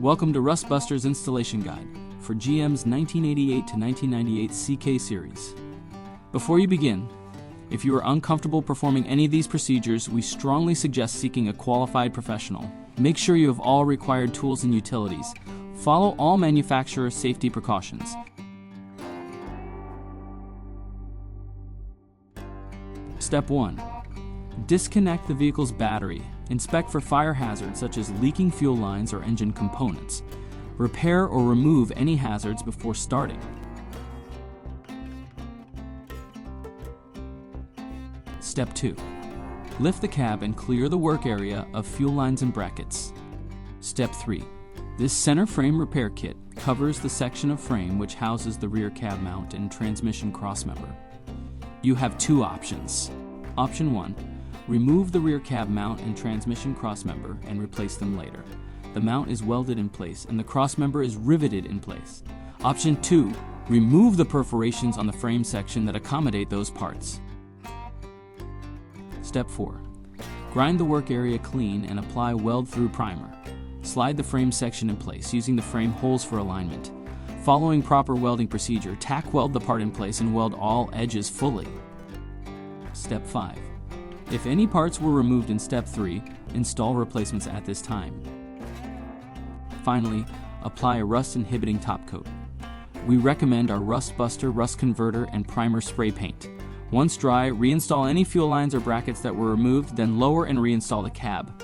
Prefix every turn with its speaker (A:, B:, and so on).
A: Welcome to Rustbuster's installation guide for GM's 1988 to 1998 CK series. Before you begin, if you are uncomfortable performing any of these procedures, we strongly suggest seeking a qualified professional. Make sure you have all required tools and utilities. Follow all manufacturer safety precautions. Step 1. Disconnect the vehicle's battery. Inspect for fire hazards such as leaking fuel lines or engine components. Repair or remove any hazards before starting. Step 2. Lift the cab and clear the work area of fuel lines and brackets. Step 3. This center frame repair kit covers the section of frame which houses the rear cab mount and transmission crossmember. You have two options. Option 1. Remove the rear cab mount and transmission crossmember and replace them later. The mount is welded in place and the crossmember is riveted in place. Option 2. Remove the perforations on the frame section that accommodate those parts. Step 4. Grind the work area clean and apply weld-through primer. Slide the frame section in place using the frame holes for alignment. Following proper welding procedure, tack weld the part in place and weld all edges fully. Step 5. If any parts were removed in Step 3, install replacements at this time. Finally, apply a rust-inhibiting top coat. We recommend our Rustbuster Rust Converter and Primer Spray Paint. Once dry, reinstall any fuel lines or brackets that were removed, then lower and reinstall the cab.